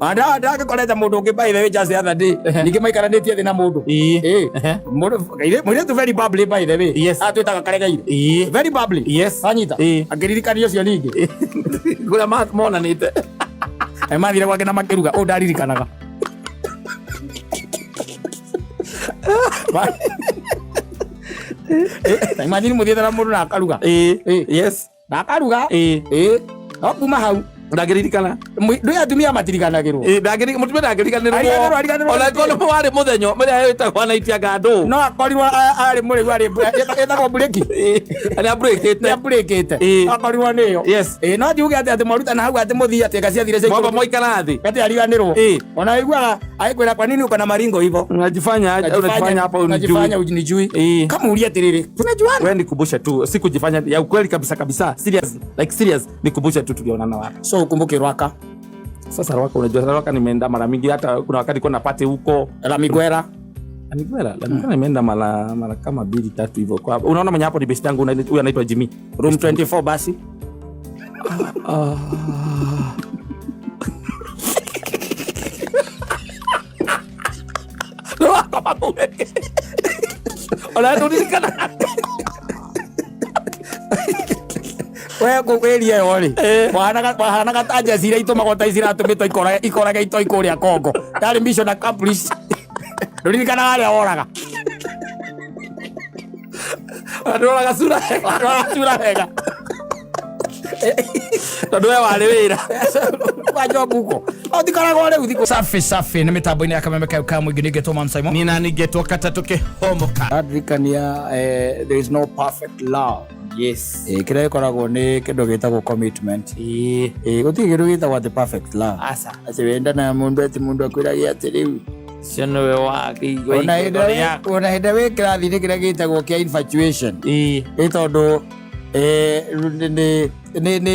Anda koleta mundu ungi by the way just the other day. Nikimaikaranitie thina mundu. Mundu mwire tu very bubbly by the way. Yes. Atwitaga karegaire. Very bubbly. Yes. Anyita. Agiririkanio cio ningi. Kula monanite. Mathire gwake na makiruga. Ndaririkanaga. Imagine muthiete na mundu na akaruga. Yes. Na akaruga. No kuma hau. Ndagiririkana. Ndu atumia matirikanagirwo. Mutumia ndagirikanirwo. Ona kono mwari muthenyo muri ayitagwo na itianga andu. No akorirwo ari muri gwari etagwo bureki. Ari breakite. Ya breakite. Akorirwo niyo. Yes. No ndiuge ati maruta na hau ati muthia ati gaciathire cio. Mwamba moikara thi. Ati ariganirwo. Ona igwa aikwira kwa nini uko na maringo hivyo? Unajifanya hapa unajifanya unijui. Kama ulia tiriri. Tunajuana. Wewe nikumbusha tu, sikujifanya ya ukweli kabisa. Serious. Like serious. Nikumbusha tu tulionana wapi. So ukumbuke Rwaka. Sasa Rwaka, unajua Rwaka nimeenda mara mingi, hata kuna wakati kuna party huko la Migwera. Nimeenda mara kama 2-3 hivyo. Kwa unaona mwenye hapo ni best yangu, huyu anaitwa Jimmy. Room 24 basi. Kama wewe. Ona tulikana. Wewe kukweli yori. Wahana kataja zira itumagota izira tumito ikoraga itoikuria Kongo. Tari mission accomplished. Tulikana wale oraga. Adoraga sura hega. Tadwe wale wira. Kwa jobu huko. Odikana gole udiko. Safi ni mitambo-ini ya Kameme Kauka mwingi nigetwo Man Simon. Nina nigetwo Katatuke Homoka. Adrikania there is no perfect love. Yes. Kira ikoragwo ni kindu gitagwo commitment. Guti kindu gitagwo the perfect love. Asa. Ati wenda na mundu ati mundu akwiragia ati riu. Ciono we wa kigo. Ona henda we kirathi ni kira gitagwo kia infatuation. Tondu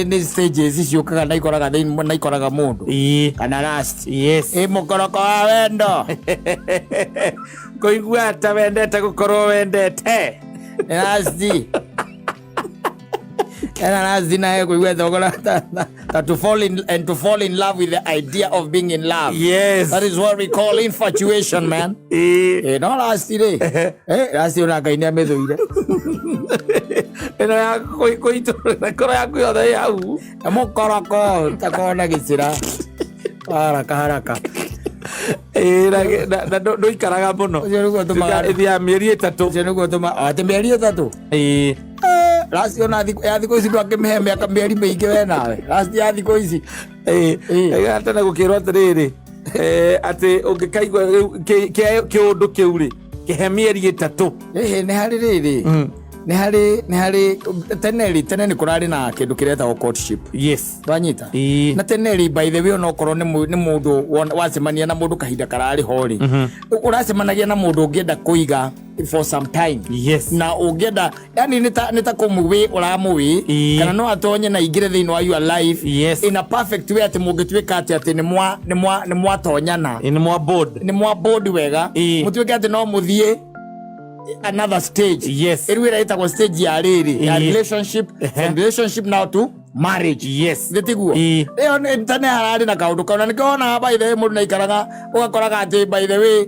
ni stages icio na ikoraga mundu. Kana last. Yes. Mukoroko wa wendo. Kuigua ta wendete gukorwo wendete. Last. Zina kuigua thogora to fall in love with the idea of being in love. Yes. That is what we call infatuation, man. No last day. Last una kainia methuire. Eno ya koro ya kuyothe yau. Mukoroko takona gicira. Haraka. Na ndo ikaraga muno. Ithia mieri 3. Cio niguo tuma ati mieri 3. Last ya thiko ici ndwakimihe miaka mieri miingi we nawe. Last ya thiko ici. Tena gukirwo atiriri. Ati ungikaigua kiundu kiu ri kihe mieri 3. Ni hari riri. Ni hari tene ni kurari na kindu kiretagwo courtship. Yes. Wanyita. Na tene by the way no korwo ni mundu wacemania na mundu kahinda karari hori. Uracemanagia na mundu ungienda kuiga for some time. Yes. Na ungienda yani nita kumuwi uramuwi kana no atonye na igire thini wa your life. Yes. In a perfect way ati mungitwika ati ni mwa tonyana. Ni mwa board wega. Mutwike ati no muthie another stage. Yes. Erwira itagwo stage ya riri ya relationship, from relationship now to marriage. Yes. Ndetiguo. Leo ntane harari na kaundu kauna nikona by the way mundu naikaraga ugakoraga ati by the way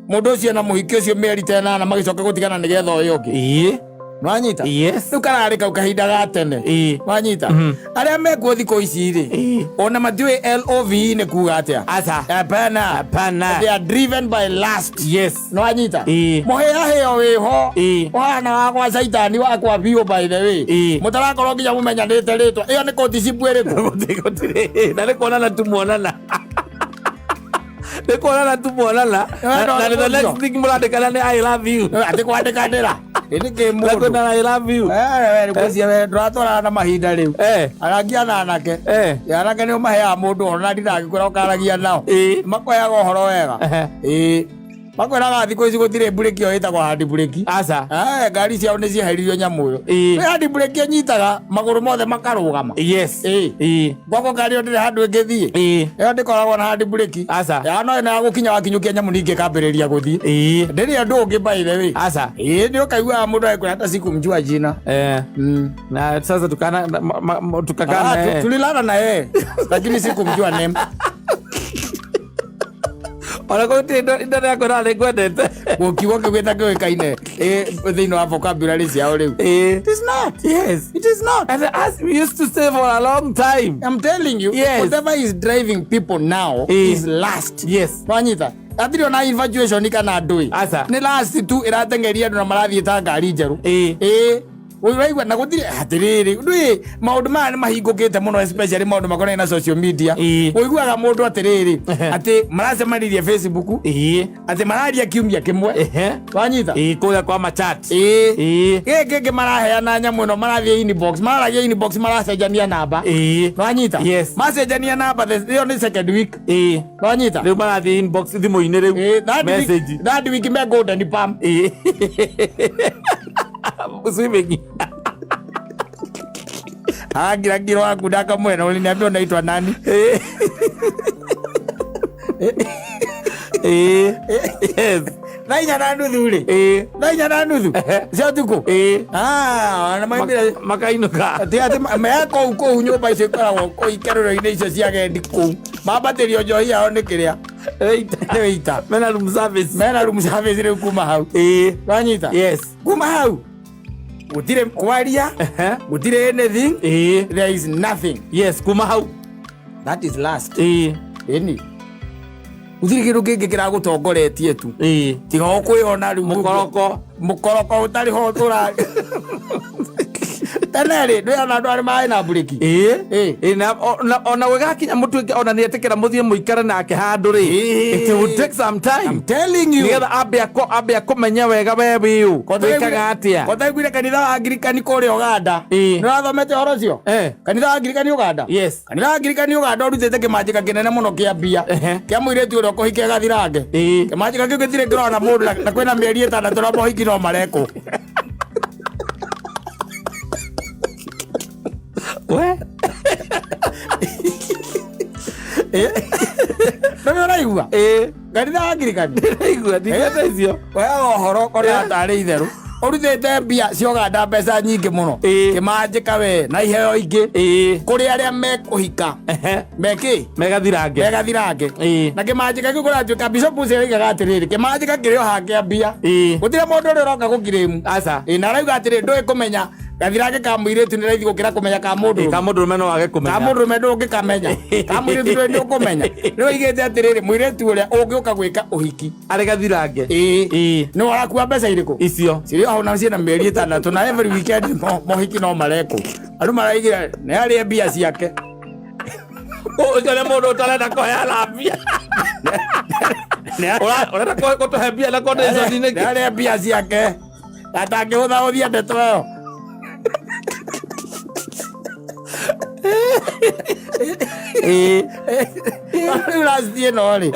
mundu ucio na muhiki ucio meri tena na magicoka gutigana nigetha uyu ungi. Wanyita? Yes. Nukarari kau kahinda ga tene. Wanyita? Aria mekuo thiko ici ri. Ona matiwe LOVE ni kuga atia. Asa. Hapana. They are driven by lust. Yes. Wanyita? Muhea heo wiho. Wana wakwa saitani wakwa bio by the way. Mutarakorwo nginya mumenyanite ritwa. Iyo ni koticipu iriku. Na ni kuonana tu muonana. Nikuonana tu muonana. Na the next thing muradikana ni I love you. Ati kwandikandira. Ini ke mundu. Lakuna I love you. Kucia we ndratwara na mahinda riu. Aragia na anake. Anake ni umahea mundu ona ndiragikwira ukaragia nao. Makoyaga uhoro wega. Makwiraga thiko ici gutire bureki o itagwo hard breki. Asa. Ngari ciao ni cieheririo nyamu yo. Hard breki nyitaga maguru mothe makarugama. Yes. Gwako ngari o ndire handu ingithie. Iyo ndikoragwo na hard breki. Asa. Ya no ina gukinya wakinyukia nyamu ningi kambiriria guthie. Ndiri andu ungi by the way. Asa. Ndio kaigua mundu aikwira hata sikumjua jina. Na sasa tukakana tulilala na yeye lakini sikumjua name. ona ko indo yako rale gwendete gukiugo kigwita kiukaine thiini wa vocabulary ciao riu. It is not. Yes, it is not. And as we used to say for a long time. I'm telling you, yes. Whatever is driving people now is last. Yes. Wanyita. Atiri ona infatuation kana ndui. Asa. Ni last tu iratengeria andu na marathie ta ngari njeru. Uigwa na gutire atiriri ndui maundu maya ni mahingukite muno, especially maundu makona na social media. Uiguaga mundu atiriri ati maracemanirie Facebook, ati mararia kiumia kimwe. Wanyita kuya kwa machat gege maraheana nyamu no marathie inbox, maragia inbox, maracenjania namba. Wanyita macenjania namba the only second week. Wanyita riu marathie inbox thimu-ini riu message that week me golden pam swimming agiragiro waku ndaka mwena uliniambia unaitwa nani? Yes. Nainya na nuthu ri nainya na nuthu cia tuku na maimira makainuka ati meko uko nyumba icio ikoragwo ko ikerero-ini icio cia gendi kuu mambatirio njohi yao ni kiria ita mena room service riu kuma hau. Wanyita kuma hau gutire kwaria gutire anything. There is nothing. Yes, kuma hau that is last. Eni gutire kindu kingi kiragutongoretie tu tiga ukwiyona riu mukoroko utari ho tura teneri ndio na ndwari mai na buriki ona wegakinya mutuike ona ni etikira muthie muikare nake handu ri it will take some time. I'm telling you nigetha ambe akumenya wega webiu wikaga atia kotaiguire kanitha wa Anglikani kuri Uganda nirathomete horo cio kanitha wa Anglikani Uganda. Yes, kanitha wa Anglikani Uganda urutite kimanjika kinene muno kia mbia kia muiretu uria kuhikia gathirange kimanjika kiu gitire kirona mundu na kwina mieri 6 na mohiki no mareko we ndio naigua kanitha wa Anglikani naigua ndigete icio wewe horo kona atari itheru urutite mbia cio Uganda mbeca nyingi muno kimanjika we na iheo ingi kuri aria mekuhika megathirange na kimanjika kiu kuratuika bishop ucio igaga atiriri kimanjika kirio hake mbia gutire mundu uri uroka gukirimu asa na rauga atiri ndui kumenya gathirange ka muiretu ni raithi gukira kumenya ka mundu rume no wage kumenya ka mundu rume ndungikamenya ka muiretu ndio kumenya riu igete atiriri muiretu uria ungiuka gwika uhiki ari gathirange ni warakua mbeca iriku icio cirio hau na ciena mieri 6 na every weekend mohiki no mareko andu maraigira ni ari mbia ciake ucio mundu utarenda kuheana mbia urenda kutuhe mbia na condition ni ari mbia ciake atangihutha uthia ndeto ĩyo urastie no ri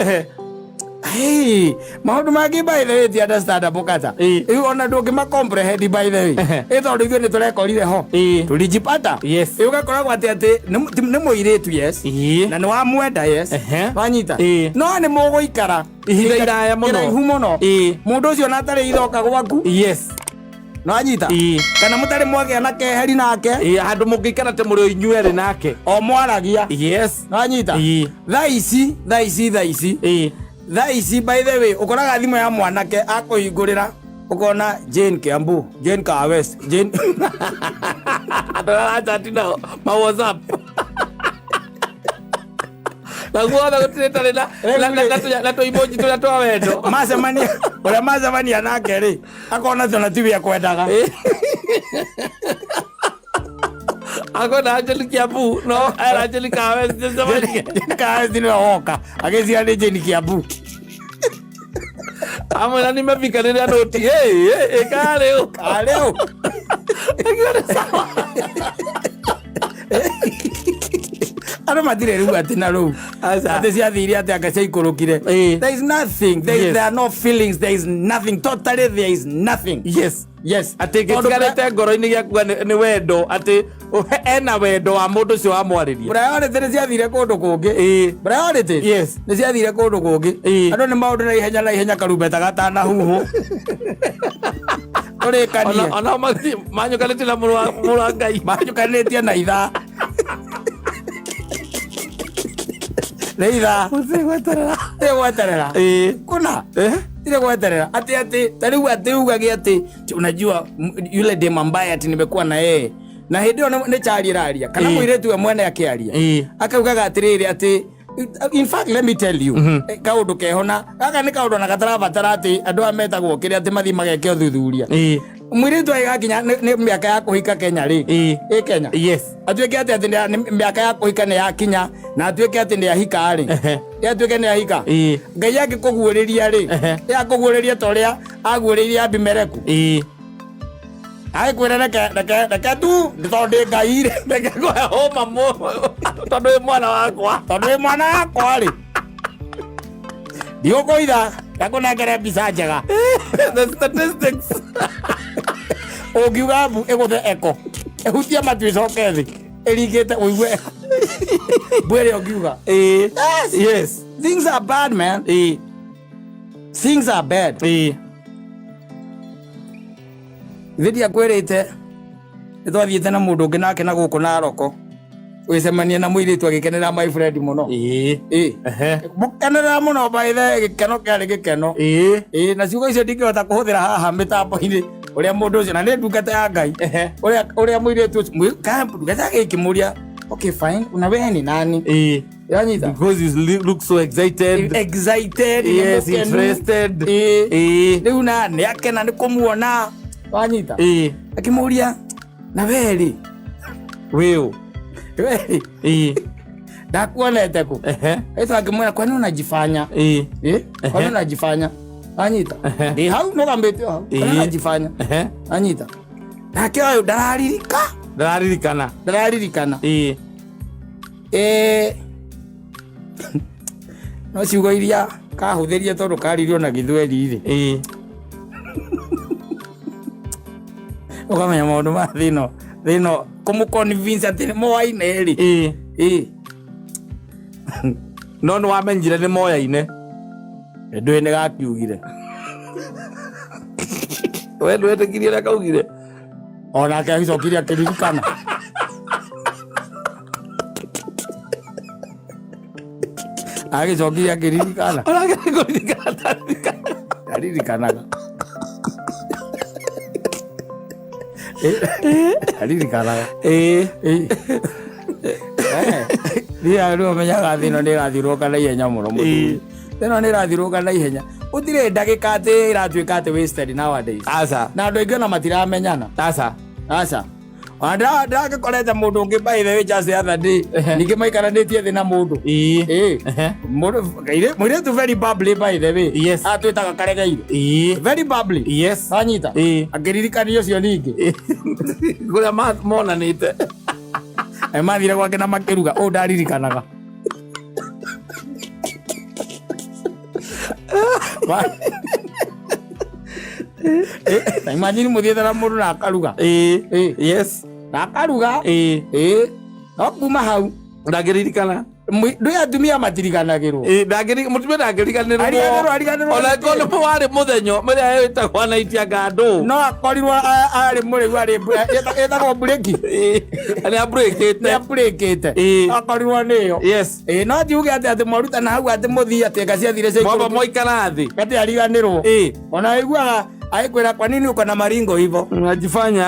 maundu mangi by the way ti understand bukata ona ndungima comprehend by the way tondu ithuĩ nĩ tũrekorire ho tulijipata ugakoragwo ati nĩ mũirĩtu na nĩ wamwenda wanyita no nĩ mũgũikara ihinda iraya mũno mũndũ ũcio na atarĩ ithoka gwaku no anyita kana mutari mwage na keheri nake handu mungikara te muri inyuere nake o mwaragia no anyita tha ici by the way ukoraga thimu ya mwanake akuhingurira ukona Jane Kiambu, Jane Ka West, Jane atina ma WhatsApp na guothe gutiretare na tu emoji turia twa wendo macemania nake ri akona tona tibi akwendaga akona Jane Kiambu no era Jane Ka West Ka West ni woka agezia ni Jane Kiambu amwe ni mefika ni noti kareo sawa aro matire riu atina ru ate ciathire ate akaca ikurukire there is nothing there are no feelings there is nothing totally there is nothing ate gitigarite ngoro-ini giaku ni wendo ate ena wendo wa mundu cio wamwaririe priority ni ciathire kundu kungi priority ni ciathire kundu kungi andu ni maundu na ihenya karumbeta gatana huhu urikanie ona manyukanĩtie na mũrũ wa Ngai manyukanĩtie na ithaa Leitha Usigweterera. gweterera kuna ile gweterera ati tariu ati ugage ati unajua yule dem ambaye ati nimekuwa na yeye na hidio ne chariraria kana muiretu we mwene akiaria akaugaga atiriri ati in fact let me tell you kaundu kehona gaka ni kaundu na gatarabatara ati andu ametagwo kiri ati mathi mageke uthuthuria mwiretu agakinya ni miaka ya kuhika Kenya ri Kenya yes atuike ati ni miaka ya kuhika ni yakinya na atuike ati ni yahika ri atuike ni yahika ngai yake kuguuriria ri ya kuguuriria toria aguuriria Abimeleku ai kwira reke tu nditonde ngai ri reke kwa homa mo tondu mwana wakwa ri ndiokoitha gakunengere mbica njega the statistics ugiuga mbu iguthe eko ehutia matu icoke thi irigite uigue bwere ugiuga yes things are bad man things are bad Vidia kwirite itwathiite na mundu ungi nake na guku na roko wicemania na muiritu agikenera my friend muno mukenera muno baithe gikeno kiari gikeno na ciugo icio ndingihota kuhuthira haha mitambo-ini uria mundu ucio na ni ndungata ya Ngai uria muiritu ndungata gikimuria okay fine una wewe ni nani yanyita because you look so excited yes interested riu na ni akena ni kumuona wanyita akimuria na weri wewe ndakuonete ku eto akimwona kwani unajifanya kwani unajifanya anyita hau no gambete hau kwani unajifanya anyita nake ayo dararirikana no ciugo iria kahuthirie tondu karirio na Githweri ri ukamenya maundu ma thino kumuconvince ati ni moaine ri no no wamenyire ni moyaine ndwene gakiugire we ndwetekirie na kaugire ona akagicokirie akiririkana agicokirie akiririkana ona aririkanaga aririkanaga ria ru menyaga thino ni rathiruka na ihenya muno thino ni rathiruka na ihenya utire ndagika ati iratuika ati wasted nowadays asa na andu aingĩ ona matiramenyana asa ndagikorete mundu ungi by the way just the other day ningi maikaranĩtie thĩ na mundu mũirĩtu very bubbly by the way yes atwĩtaga karegeire very bubbly yes anyita akĩririkania ũcio ningĩ kũrĩa monanĩte mathire gwake na makĩruga ũũ ndaririkanaga imagine mũthiĩte na mũndũ na akaruga yes na akaruga no kuma hau ndangĩririkana ndũĩ atumia matiriganagĩrwo mũtumia ndangĩriganĩrwo ona ngona warĩ mũthenya mũrĩa wĩtagwo anaitia ngandũ no akorirwo arĩ mũrĩgu ĩtagwo burĩki nĩ aburĩkĩte akorirwo nĩyo yes no tiuge atĩ mwarutana hau atĩ mũthii atĩ nga ciathire mwamba mwaikara thĩ atĩ ariganĩrwo ona waiguaga aikwira kwa nini uko na maringo hivyo unajifanya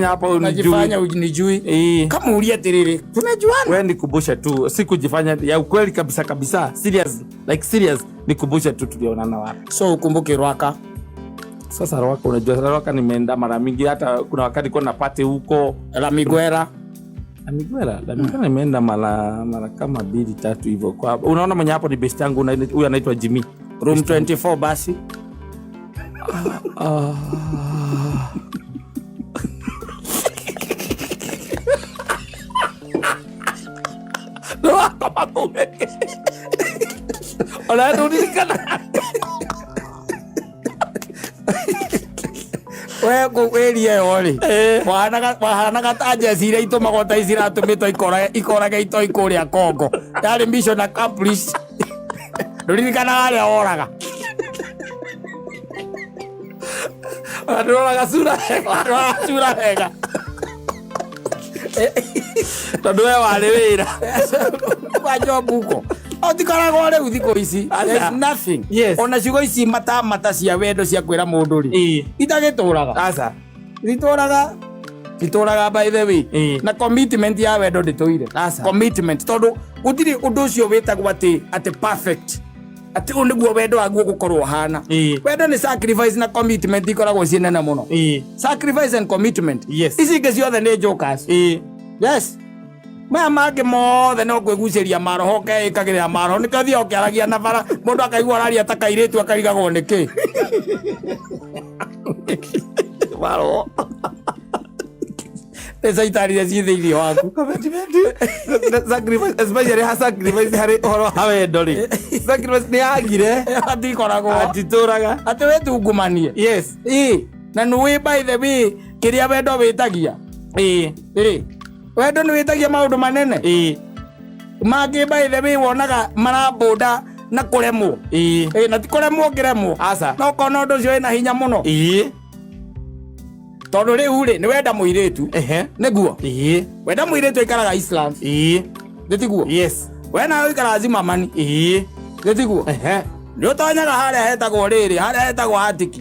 hapa unijui kama ulia tiriri tumejuana wewe nikumbusha tu si kujifanya ya ukweli kabisa serious nikumbusha tu tulionana wapi so ukumbuke Rwaka sasa Rwaka unajua Rwaka nimeenda mara mingi hata kuna wakati kwa napate huko la Migwera nimeenda mara kama 2-3 hivyo kwa unaona mwenye hapo ni best yangu huyu anaitwa Jimmy room 24 basi no kama kumeke ola ndirikana we kwerie yori wahanaga ta jesi iria itumagwo ta iciratumĩtwo ikorage itoi kũrĩa Kongo yarĩ mission accomplished nduririkanaga arĩa woraga adoraga sura hega tondu we warĩ wĩra kwa job huko otikoragwo riu thikũ ici there's nothing ona ciugo ici mata cia wendo cia kwĩra mũndũ rĩ itagĩtũraga itũraga by the way na commitment ya wendo ndĩtũire commitment tondũ gũtirĩ ũndũ ũcio wĩtagwo atĩ perfect ati uniguo wendo waguo gukorwo hana wendo ni sacrifice na commitment ikoragwo ciĩ nene muno sacrifice and commitment ici ingĩ ciothe nĩ jokers yes maya mangĩ mothe no kwĩgucĩria maroho keĩkagĩrĩra maroho nĩkathiĩ ũkĩaragia na bara mũndũ akaigua araria ta kairĩtu akarigagwo nĩkĩ maroho Saitari ciĩ thĩinĩ waku sacrifice especially sacrifice harĩ ũhoro wa wendo rĩ sacrifice nĩ yagire atikoragwo atitũraga atĩ wĩtungumanie na nĩ by the way kĩrĩa wendo wĩtagia wendo nĩ wĩtagia maũndũ manene mangĩ by the way wonaga marabũnda na kũremwo na ti kũremwo ngĩremwo no ũkona ũndũ ũcio wĩna hinya mũno tondũ rĩu rĩ nĩ wenda mũirĩtu nĩguo wenda mũirĩtu aikaraga Islam gĩtiguo we nawe ũikaraga Zimamani gĩtiguo nĩ ũtonyaga harĩa hetagwo rĩrĩ harĩa hetagwo Atiki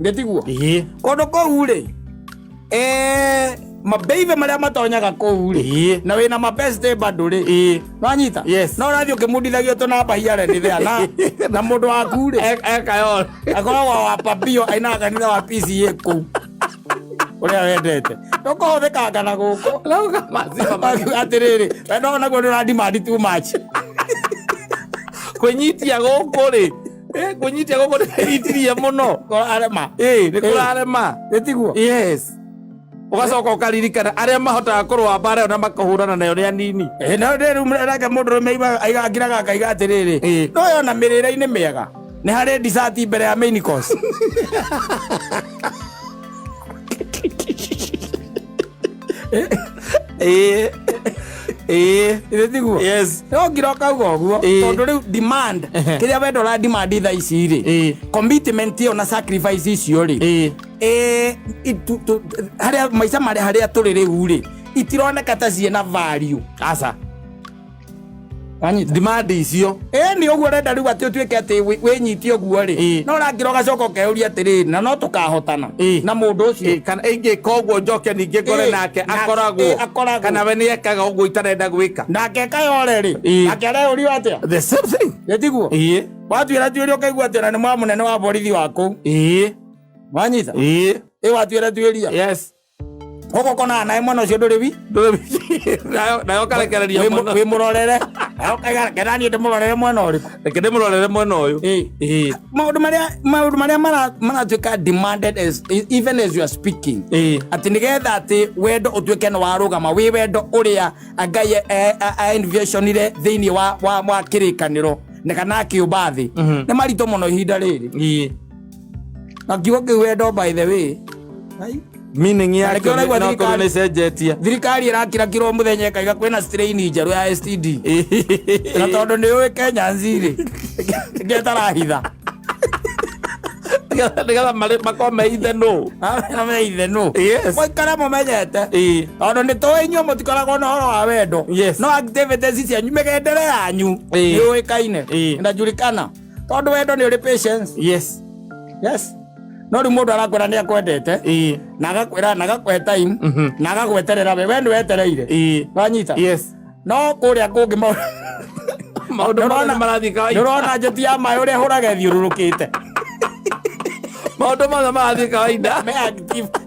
gĩtiguo kũndũ kũu rĩ mabeive marĩa matonyaga kũu rĩ na wĩna mabeste bado rĩ wanyita no ũrathiĩ ũkĩmundithagio tũnamba hiarendithia na mũndũ waku rĩ akoragwo wa papio ainaga kanitha wa PCA kũu ũrĩa wendete ndũkũhũthĩkanga na gũkũ atĩrĩrĩ wendo onaguo nĩ ũradimandi too much kwĩnyitia gũkũ rĩ kwĩnyitia gũkũ nĩ kwĩnyitirie mũno nĩ kũrarema gĩtiguo ũgacoka ũkaririkana arĩa mahotaga kũrũa mbara ĩyo na makahũrana nayo nĩ anini no rĩu reke mũndũrũme aigangiraga akaiga atĩrĩrĩ no yona mĩrĩre-inĩ mĩega nĩ harĩ dessert mbere ya main course gĩtiguo no ngira ũkauga ũguo tondũ rĩu demand kĩrĩa wendo ũra demand thaa ici rĩ commitment ĩyo na sacrifice icio rĩ harĩa maica harĩa tũrĩ rĩu rĩ itironeka ta ciĩna value demand icio nĩ ũguo renda rĩu atĩ ũtuĩke atĩ wĩnyitie ũguo rĩ no ũrangĩra ũgacoka ũkeyũria atĩrĩrĩ na no tũkahotana na mũndũ ũcio kana ingĩka ũguo njoke ningĩ ngore nake akoragwo kana we nĩ ekaga ũguo itarenda gwĩka nake ekayore rĩ nake areyũrio atĩa the same thing gĩtiguo watuĩra tuĩria ũkaigua atĩ ona nĩ mwa mũnene wa borithi wa kũu wanyita watuĩra tuĩria Koko kona nae mwana ucio ndũrĩ nayo karekereria mũno wĩ mũrorere nayo kaiga ndĩmũrorere mwena ũrĩkũ reke ndĩmũrorere mwena ũyũ maũndũ marĩa maratuĩka demanded even as you are speaking atĩ nĩgetha atĩ wendo ũtuĩke nĩ warũgama wĩ wendo ũrĩa Ngai envisionire thĩinĩ wa kĩrĩkanĩro na kana akĩũmba thĩ nĩ maritũ mũno ihinda rĩrĩ na kiugo kĩu wendo by the way meaning yake no ni cenjetia thirikari irakira kiro muthenya kaiga kwina strain njeru ya STD na tondu ni uwe Kenya nziri ngetarahitha nĩgetha makome itheno mũikare mũmenyete tondũ nĩ tũĩ inyuĩ mũtikoragwo na ũhoro wa wendo no activities cianyu mĩgendere yanyu nĩ ũĩkaine ndajulikana tondũ wendo nĩ ũrĩ patience no rĩu mũndũ arakwĩra nĩ akwendete na agakwĩra na agakũhe time na agagweterera we nĩ wetereire wanyita no kũrĩa kũngĩ maũndũ marathiĩ kawaida ndũrona njeti ya maĩ ũrĩa hũraga ĩthiũrũrũkĩte maũndũ mothe marathiĩ kawaida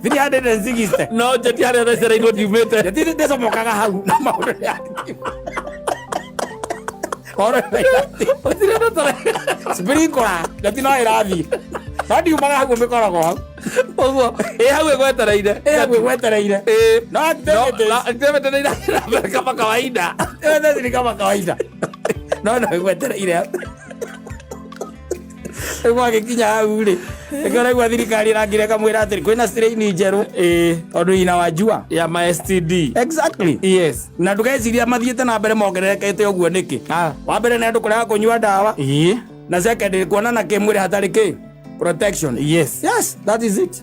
360 no njeti harĩa thecereirwo ndiumĩte njeti ndĩcomokaga hau na maũndũ nĩ sprinkler njeti no ĩrathiĩ no ndiumaga hau mĩkoragwo hau ũguo hau ĩgwetereire no activity nĩ irambere kama kawaida ni kama kawaida no ĩgwetereire ĩgwa gĩkinya hau rĩ ĩkoraigua thirikari ĩrangire kamwĩra atĩ kwĩna strain njerũ tondũ ina wajua ya ma STD exactly na ndũgeciria mathiĩte na mbere mongererekete ũguo nĩkĩ wa mbere nĩ andũ kũrega kũnyua ndawa na second kuonana kĩmwĩrĩ hatarĩ kĩ protection that is it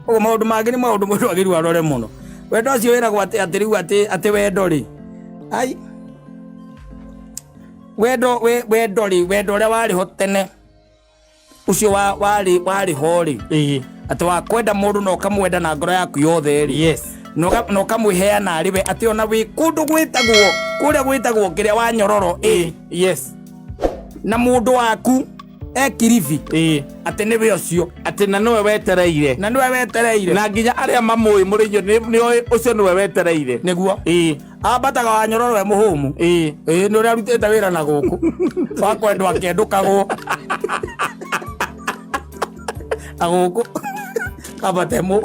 ũguo maũndũ mangĩ nĩ maũndũ mũndũ agĩrĩirwo arore mũno wendo ũcio wĩragwo atĩ rĩu atĩ wendo rĩ wendo ria wari ho tene ucio wari hori ati wa kwenda mundu no kamwenda na ngoro yaku yothe ri yes no kamwiheana ariwe ati ona wi kundu gwitagwo kiria wa nyororo yes na mundu waku Kilifi ati niwe ucio ati na niwe wetereire na nginya aria mamui murinyo ni ucio niwe wetereire niguo abataga wa nyororo we muhumu ni uria arutite wira na guku wakwendwa akendukagwo aguku kabatemu